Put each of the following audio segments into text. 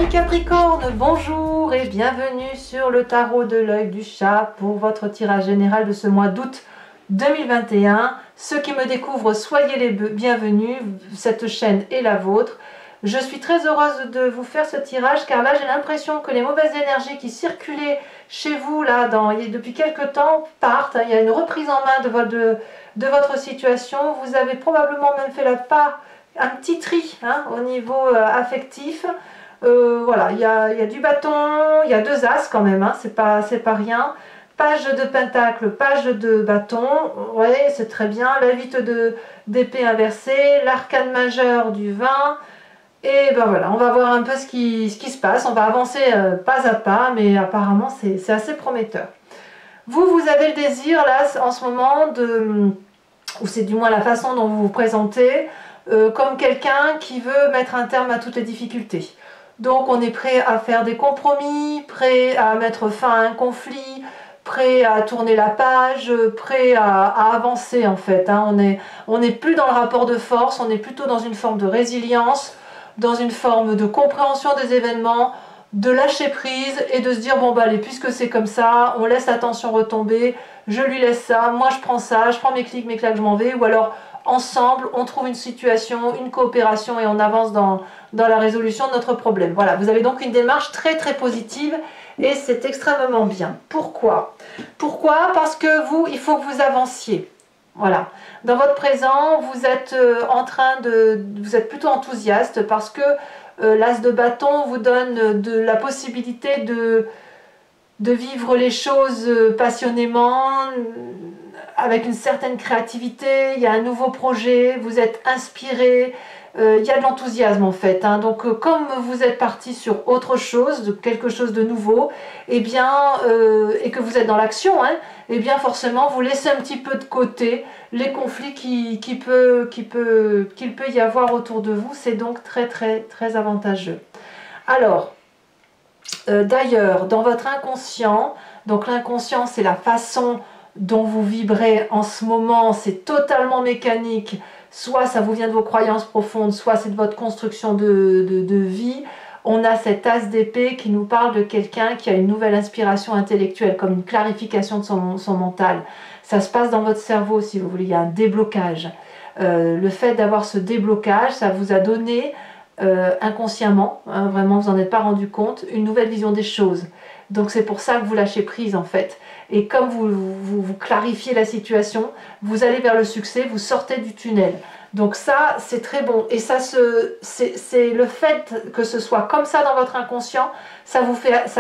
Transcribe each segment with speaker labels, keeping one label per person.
Speaker 1: Chers Capricornes, bonjour et bienvenue sur le tarot de l'œil du chat pour votre tirage général de ce mois d'août 2021. Ceux qui me découvrent, soyez les bienvenus, cette chaîne est la vôtre. Je suis très heureuse de vous faire ce tirage car là j'ai l'impression que les mauvaises énergies qui circulaient chez vous là depuis quelques temps partent. Il y a une reprise en main de votre situation. Vous avez probablement même fait un petit tri au niveau affectif. Voilà, il y a du bâton, il y a deux as quand même, c'est pas rien. Page de pentacle, page de bâton, ouais, c'est très bien. La 8 d'épée inversée, l'arcane majeur du 20. Et ben voilà, on va voir un peu ce qui se passe. On va avancer pas à pas, mais apparemment c'est assez prometteur. Vous avez le désir là en ce moment ou c'est du moins la façon dont vous vous présentez, comme quelqu'un qui veut mettre un terme à toutes les difficultés. Donc on est prêt à faire des compromis, prêt à mettre fin à un conflit, prêt à tourner la page, prêt à avancer en fait. On n'est plus dans le rapport de force, on est plutôt dans une forme de résilience, dans une forme de compréhension des événements, de lâcher prise et de se dire bon bah allez, puisque c'est comme ça, on laisse la tension retomber, je lui laisse ça, moi je prends ça, je prends mes clics, mes claques, je m'en vais, ou alors ensemble on trouve une situation, une coopération et on avance dans la résolution de notre problème. Voilà, vous avez donc une démarche très très positive et c'est extrêmement bien. Pourquoi? Parce que il faut que vous avanciez. Voilà, dans votre présent, vous êtes vous êtes plutôt enthousiaste parce que l'as de bâton vous donne la possibilité de vivre les choses passionnément, avec une certaine créativité. Il y a un nouveau projet, vous êtes inspiré, il y a de l'enthousiasme en fait. Donc comme vous êtes parti sur autre chose, quelque chose de nouveau, et que vous êtes dans l'action, et bien forcément vous laissez un petit peu de côté les conflits qu'il peut y avoir autour de vous. C'est donc très très très avantageux. Alors, d'ailleurs, dans votre inconscient, donc l'inconscient c'est la façon dont vous vibrez en ce moment, c'est totalement mécanique, soit ça vous vient de vos croyances profondes, soit c'est de votre construction de vie. On a cet as d'épée qui nous parle de quelqu'un qui a une nouvelle inspiration intellectuelle, comme une clarification de son mental. Ça se passe dans votre cerveau, si vous voulez, il y a un déblocage. Le fait d'avoir ce déblocage, ça vous a donné inconsciemment, vraiment vous n'en êtes pas rendu compte, une nouvelle vision des choses. Donc c'est pour ça que vous lâchez prise en fait. Et comme vous clarifiez la situation, vous allez vers le succès, vous sortez du tunnel. Donc ça, c'est très bon. Et ça, c'est le fait que ce soit comme ça dans votre inconscient, ça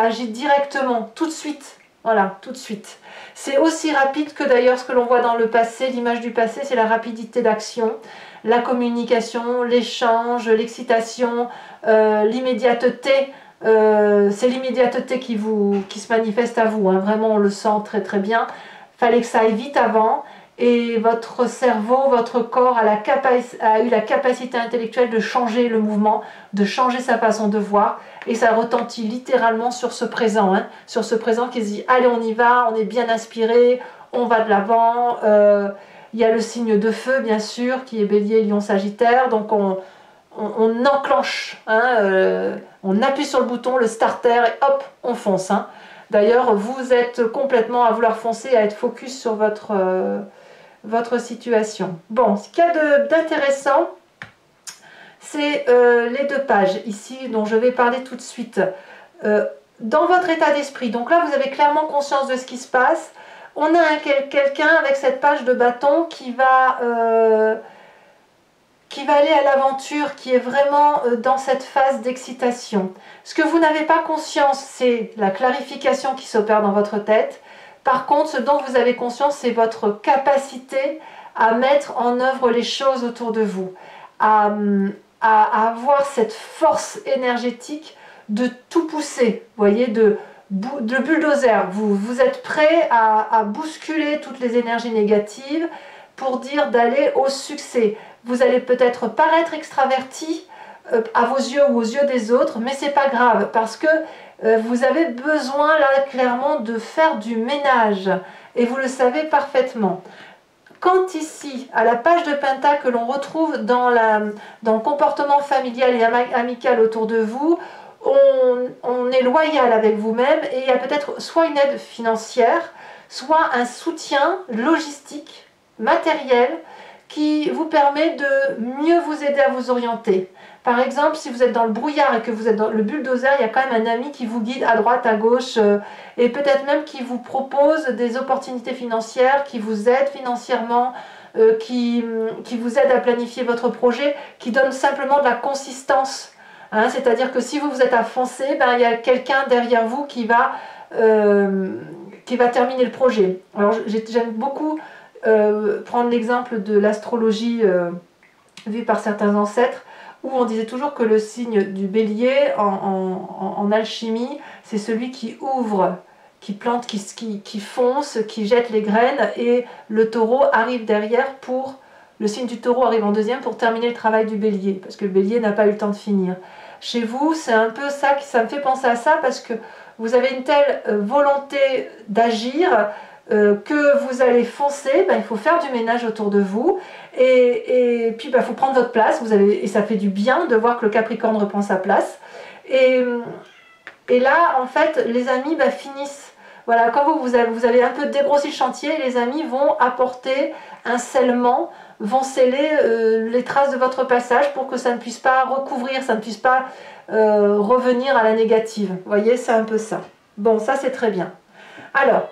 Speaker 1: agit directement, tout de suite. Voilà, tout de suite. C'est aussi rapide que d'ailleurs ce que l'on voit dans le passé. L'image du passé, c'est la rapidité d'action, la communication, l'échange, l'excitation, l'immédiateté. C'est l'immédiateté qui se manifeste à vous, vraiment on le sent très très bien. Fallait que ça aille vite avant et votre cerveau, votre corps a eu la capacité intellectuelle de changer le mouvement, de changer sa façon de voir, et ça retentit littéralement sur ce présent, sur ce présent qui se dit allez on y va, on est bien inspiré, on va de l'avant. Il y a le signe de feu bien sûr qui est Bélier, Lion, Sagittaire, donc on enclenche, on appuie sur le bouton, le starter, et hop, on fonce. D'ailleurs, vous êtes complètement à vouloir foncer, à être focus sur votre situation. Bon, ce qu'il y a d'intéressant, c'est les deux pages ici dont je vais parler tout de suite. Dans votre état d'esprit, donc là vous avez clairement conscience de ce qui se passe. On a quelqu'un avec cette page de bâton qui va aller à l'aventure, qui est vraiment dans cette phase d'excitation. Ce que vous n'avez pas conscience, c'est la clarification qui s'opère dans votre tête. Par contre, ce dont vous avez conscience, c'est votre capacité à mettre en œuvre les choses autour de vous, à avoir cette force énergétique de tout pousser, vous voyez, de bulldozer. Vous êtes prêt à bousculer toutes les énergies négatives pour dire d'aller au succès. Vous allez peut-être paraître extraverti à vos yeux ou aux yeux des autres, mais c'est pas grave parce que vous avez besoin là clairement de faire du ménage et vous le savez parfaitement. Quand ici, à la page de Pentacle que l'on retrouve dans le comportement familial et amical autour de vous, on est loyal avec vous-même et il y a peut-être soit une aide financière, soit un soutien logistique, matériel, qui vous permet de mieux vous aider à vous orienter. Par exemple, si vous êtes dans le brouillard et que vous êtes dans le bulldozer, il y a quand même un ami qui vous guide à droite, à gauche, et peut-être même qui vous propose des opportunités financières, qui vous aide financièrement, qui vous aide à planifier votre projet, qui donne simplement de la consistance. Hein, c'est-à-dire que si vous êtes à foncer, ben, il y a quelqu'un derrière vous qui va terminer le projet. Alors j'aime beaucoup prendre l'exemple de l'astrologie vue par certains ancêtres, où on disait toujours que le signe du bélier en alchimie, c'est celui qui ouvre, qui plante, qui fonce, qui jette les graines, et le taureau arrive derrière pour... Le signe du taureau arrive en deuxième pour terminer le travail du bélier, parce que le bélier n'a pas eu le temps de finir. Chez vous, c'est un peu ça, ça me fait penser à ça, parce que vous avez une telle volonté d'agir que vous allez foncer, ben, il faut faire du ménage autour de vous, et puis il faut prendre votre place, et ça fait du bien de voir que le Capricorne reprend sa place. Et là, en fait, les amis finissent. Voilà, quand vous avez un peu dégrossi le chantier, les amis vont apporter un scellement, vont sceller les traces de votre passage pour que ça ne puisse pas recouvrir, ça ne puisse pas revenir à la négative. Vous voyez, c'est un peu ça. Bon, ça c'est très bien. Alors,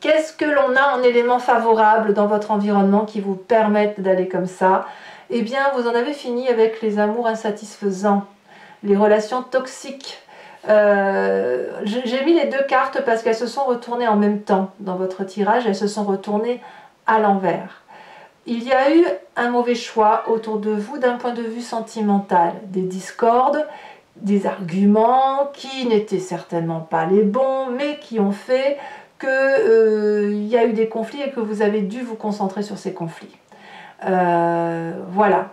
Speaker 1: qu'est-ce que l'on a en éléments favorables dans votre environnement qui vous permettent d'aller comme ça? Eh bien, vous en avez fini avec les amours insatisfaisants, les relations toxiques. J'ai mis les deux cartes parce qu'elles se sont retournées en même temps dans votre tirage, elles se sont retournées à l'envers. Il y a eu un mauvais choix autour de vous d'un point de vue sentimental, des discordes, des arguments qui n'étaient certainement pas les bons, mais qui ont fait qu'il y a eu des conflits et que vous avez dû vous concentrer sur ces conflits. Voilà.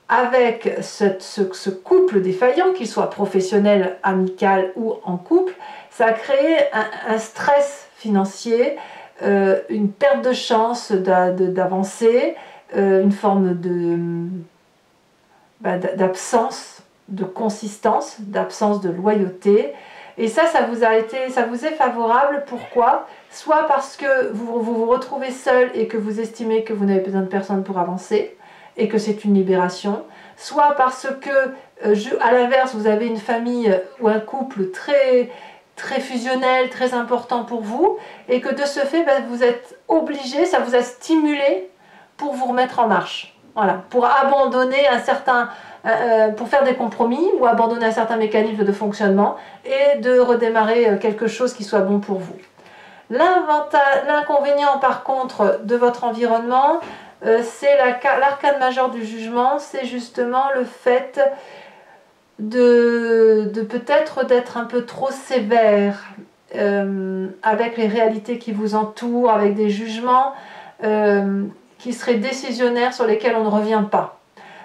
Speaker 1: Avec ce couple défaillant, qu'il soit professionnel, amical ou en couple, ça a créé un stress financier, une perte de chance d'avancer, une forme d'absence de consistance, d'absence de loyauté. Et ça vous est favorable. Pourquoi? Soit parce que vous retrouvez seul et que vous estimez que vous n'avez besoin de personne pour avancer, et que c'est une libération, soit parce que, à l'inverse, vous avez une famille ou un couple très, très fusionnel, très important pour vous, et que de ce fait, vous êtes obligé, ça vous a stimulé pour vous remettre en marche. Voilà, pour abandonner pour faire des compromis, ou abandonner un certain mécanisme de fonctionnement, et de redémarrer quelque chose qui soit bon pour vous. L'inconvénient, par contre, de votre environnement, c'est l'arcane majeur du jugement, c'est justement le fait de peut-être d'être un peu trop sévère avec les réalités qui vous entourent, avec des jugements qui seraient décisionnaires sur lesquels on ne revient pas.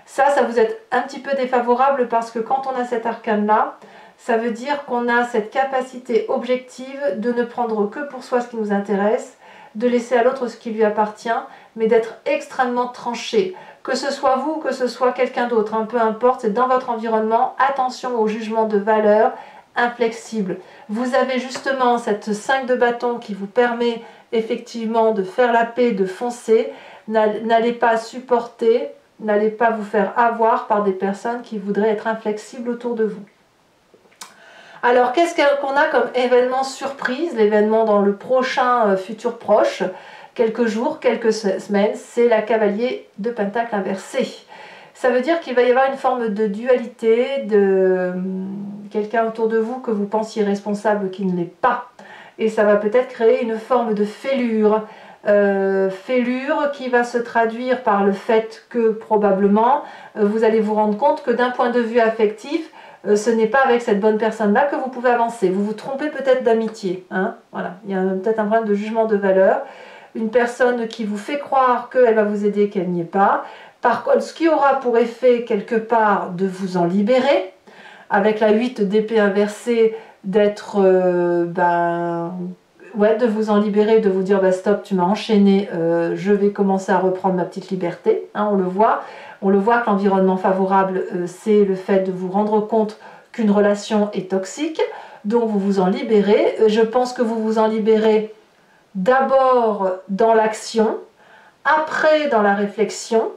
Speaker 1: Ça vous est un petit peu défavorable parce que quand on a cet arcane-là, ça veut dire qu'on a cette capacité objective de ne prendre que pour soi ce qui nous intéresse, de laisser à l'autre ce qui lui appartient, mais d'être extrêmement tranché. Que ce soit vous, que ce soit quelqu'un d'autre, peu importe, c'est dans votre environnement, attention au jugement de valeur, inflexible. Vous avez justement cette 5 de bâton qui vous permet effectivement de faire la paix, de foncer. N'allez pas supporter, n'allez pas vous faire avoir par des personnes qui voudraient être inflexibles autour de vous. Alors, qu'est-ce qu'on a comme événement surprise? L'événement dans le prochain futur proche, quelques jours, quelques semaines, c'est la cavalier de pentacle inversé. Ça veut dire qu'il va y avoir une forme de dualité, de quelqu'un autour de vous que vous pensiez responsable qui ne l'est pas. Et ça va peut-être créer une forme de fêlure. Fêlure qui va se traduire par le fait que probablement vous allez vous rendre compte que d'un point de vue affectif, ce n'est pas avec cette bonne personne-là que vous pouvez avancer. Vous vous trompez peut-être d'amitié. Hein, voilà. Il y a peut-être un problème de jugement de valeur. Une personne qui vous fait croire qu'elle va vous aider, qu'elle n'y est pas. Par contre, ce qui aura pour effet quelque part de vous en libérer, avec la 8 d'épée inversée, d'être, de vous en libérer, de vous dire stop, tu m'as enchaîné, je vais commencer à reprendre ma petite liberté. Hein, on le voit que l'environnement favorable, c'est le fait de vous rendre compte qu'une relation est toxique, donc vous vous en libérez. Je pense que vous vous en libérez d'abord dans l'action, après dans la réflexion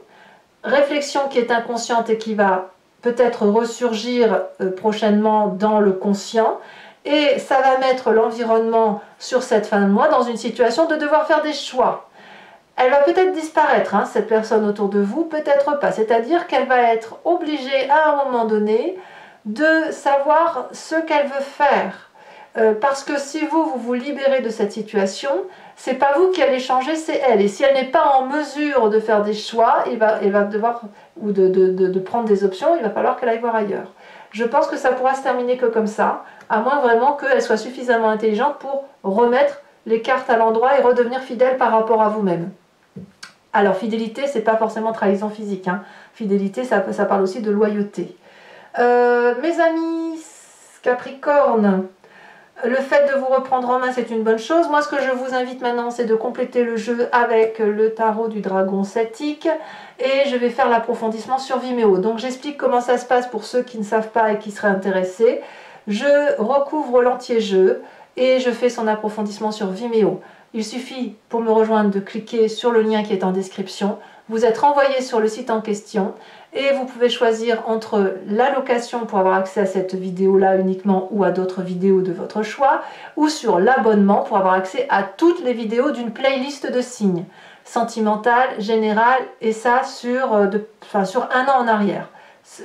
Speaker 1: qui est inconsciente et qui va peut-être ressurgir prochainement dans le conscient, et ça va mettre l'environnement sur cette fin de mois dans une situation de devoir faire des choix. Elle va peut-être disparaître, hein, cette personne autour de vous, peut-être pas, c'est-à-dire qu'elle va être obligée à un moment donné de savoir ce qu'elle veut faire. Parce que si vous vous libérez de cette situation, c'est pas vous qui allez changer, c'est elle. Et si elle n'est pas en mesure de faire des choix, elle va devoir, ou de prendre des options, il va falloir qu'elle aille voir ailleurs. Je pense que ça pourra se terminer que comme ça, à moins vraiment qu'elle soit suffisamment intelligente pour remettre les cartes à l'endroit et redevenir fidèle par rapport à vous-même. Alors fidélité, c'est pas forcément trahison physique, hein. Fidélité, ça parle aussi de loyauté. Mes amis Capricorne, le fait de vous reprendre en main, c'est une bonne chose. Moi, ce que je vous invite maintenant, c'est de compléter le jeu avec le tarot du dragon celtique. Et je vais faire l'approfondissement sur Vimeo. Donc, j'explique comment ça se passe pour ceux qui ne savent pas et qui seraient intéressés. Je recouvre l'entier jeu et je fais son approfondissement sur Vimeo. Il suffit pour me rejoindre de cliquer sur le lien qui est en description. Vous êtes renvoyé sur le site en question et vous pouvez choisir entre la location pour avoir accès à cette vidéo-là uniquement ou à d'autres vidéos de votre choix, ou sur l'abonnement pour avoir accès à toutes les vidéos d'une playlist de signes, sentimentale, générale, et ça sur un an en arrière.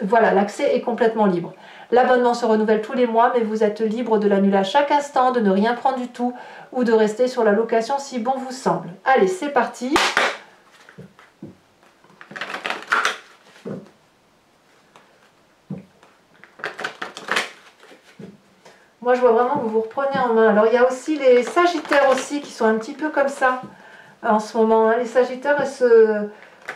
Speaker 1: Voilà, l'accès est complètement libre. L'abonnement se renouvelle tous les mois, mais vous êtes libre de l'annuler à chaque instant, de ne rien prendre du tout, ou de rester sur la location si bon vous semble. Allez, c'est parti! Moi, je vois vraiment que vous vous reprenez en main. Alors, il y a aussi les Sagittaires aussi qui sont un petit peu comme ça en ce moment. Hein. Les Sagittaires,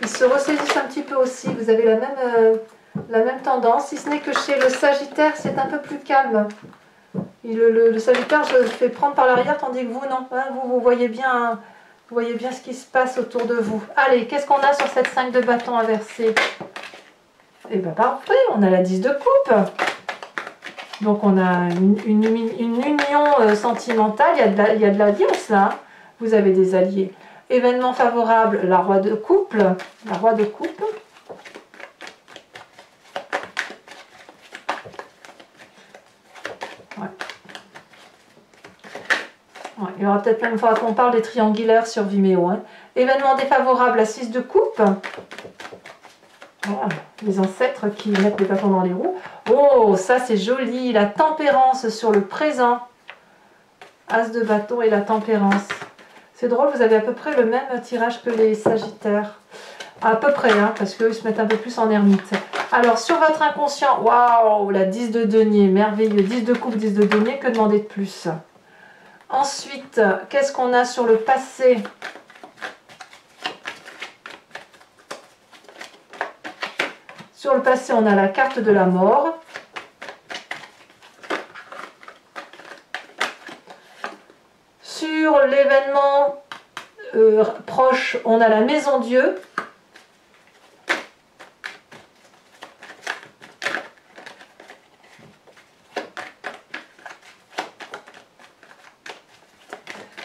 Speaker 1: ils se ressaisissent un petit peu aussi. Vous avez la même tendance, si ce n'est que chez le Sagittaire, c'est un peu plus calme. Le Sagittaire se fait prendre par l'arrière, tandis que vous, non. Hein, vous voyez bien ce qui se passe autour de vous. Allez, qu'est-ce qu'on a sur cette 5 de bâton inversée? Eh bien, parfait, on a la 10 de coupe. Donc on a une union sentimentale, il y a de l'alliance là, hein. Vous avez des alliés. Événement favorable, la roi de couple. La roi de coupe. Ouais. Ouais, il y aura peut-être même une fois qu'on parle des triangulaires sur Vimeo. Hein. Événement défavorable, la 6 de coupe. Voilà, les ancêtres qui mettent des bâtons dans les roues. Oh, ça c'est joli, la tempérance sur le présent. As de bâton et la tempérance. C'est drôle, vous avez à peu près le même tirage que les Sagittaires. À peu près, hein, parce qu'eux se mettent un peu plus en ermite. Alors, sur votre inconscient, waouh, la 10 de denier, merveilleux. 10 de coupe, 10 de denier, que demander de plus? Ensuite, qu'est-ce qu'on a sur le passé? Sur le passé, on a la carte de la mort. Sur l'événement proche, on a la maison Dieu.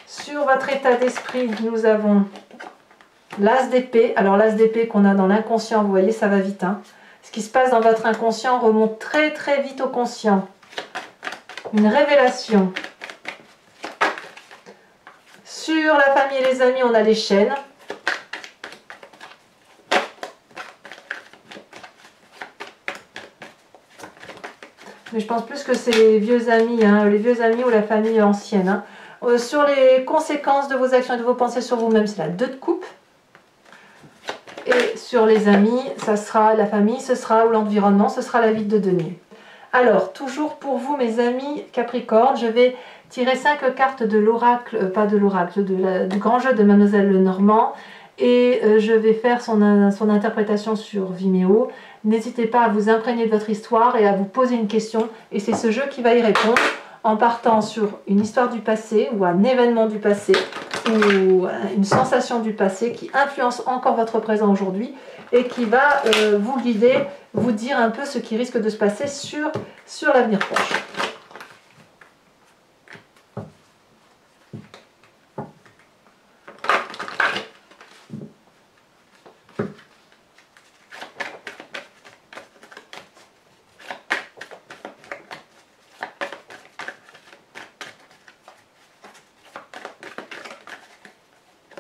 Speaker 1: Sur votre état d'esprit, nous avons l'as d'épée. Alors l'as d'épée qu'on a dans l'inconscient, vous voyez, ça va vite, hein. Ce qui se passe dans votre inconscient remonte très très vite au conscient. Une révélation. Sur la famille et les amis, on a les chaînes. Mais je pense plus que c'est les vieux amis, hein, les vieux amis ou la famille ancienne. Hein. Sur les conséquences de vos actions et de vos pensées sur vous-même, c'est la 2 de coupe. Et sur les amis, ça sera la famille, ce sera ou l'environnement, ce sera la vie de denier. Alors, toujours pour vous mes amis Capricorne, je vais tirer 5 cartes de l'oracle, pas de l'oracle, du grand jeu de Mademoiselle Lenormand. Et je vais faire son interprétation sur Vimeo. N'hésitez pas à vous imprégner de votre histoire et à vous poser une question. Et c'est ce jeu qui va y répondre en partant sur une histoire du passé ou un événement du passé ou une sensation du passé qui influence encore votre présent aujourd'hui et qui va vous guider vous dire un peu ce qui risque de se passer sur l'avenir proche.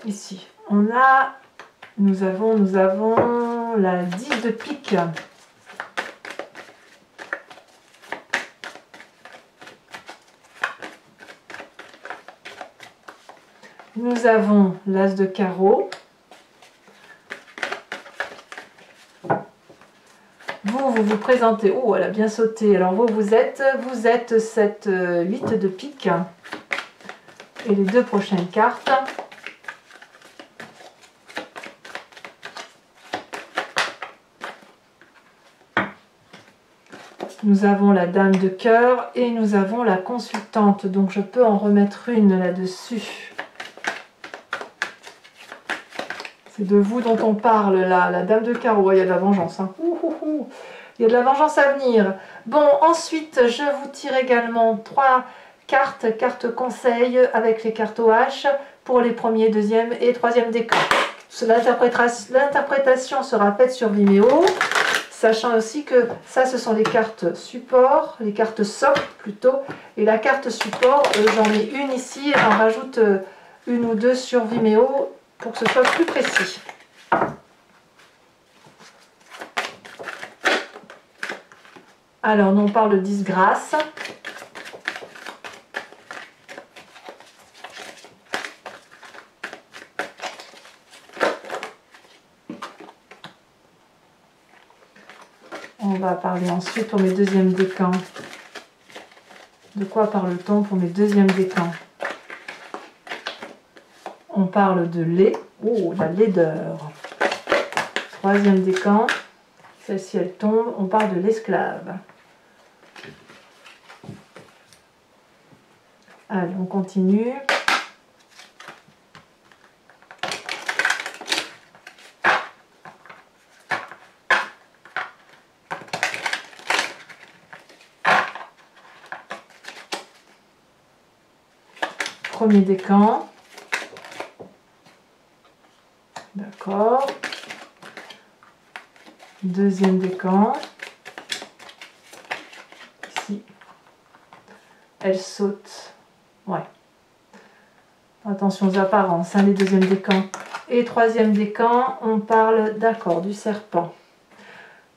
Speaker 1: Ici, nous avons la 10 de pique. Nous avons l'as de carreau. Vous présentez. Oh, elle a bien sauté. Alors vous êtes cette 8 de pique. Et les deux prochaines cartes. Nous avons la dame de cœur et nous avons la consultante. Donc je peux en remettre une là-dessus. C'est de vous dont on parle là, la dame de carreau. Il y a de la vengeance. Hein. Il y a de la vengeance à venir. Bon, ensuite, je vous tire également 3 cartes conseil avec les cartes OH pour les premiers, deuxième et troisième décans. L'interprétation sera faite sur Vimeo. Sachant aussi que ça, ce sont les cartes support, les cartes socle plutôt. Et la carte support, j'en ai une ici, et j'en rajoute une ou deux sur Vimeo pour que ce soit plus précis. Alors, nous on parle de disgrâce. On va parler ensuite pour mes deuxièmes décans. De quoi parle-t-on pour mes deuxièmes décans? On parle de lait. Oh, la laideur. Troisième décan. Celle-ci, elle tombe. On parle de l'esclave. Allez, on continue. Premier décan. D'accord. Deuxième décan. Ici. Elle saute. Ouais. Attention aux apparences, hein, les deuxièmes décans. Et troisième décan, on parle, d'accord, du serpent.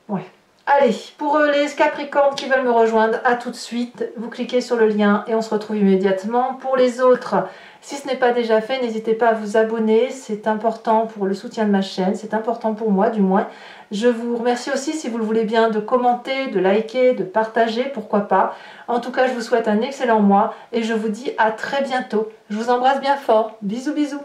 Speaker 1: Ouais. Allez, pour les Capricornes qui veulent me rejoindre, à tout de suite. Vous cliquez sur le lien et on se retrouve immédiatement. Pour les autres, si ce n'est pas déjà fait, n'hésitez pas à vous abonner. C'est important pour le soutien de ma chaîne. C'est important pour moi, du moins. Je vous remercie aussi, si vous le voulez bien, de commenter, de liker, de partager, pourquoi pas. En tout cas, je vous souhaite un excellent mois et je vous dis à très bientôt. Je vous embrasse bien fort. Bisous, bisous.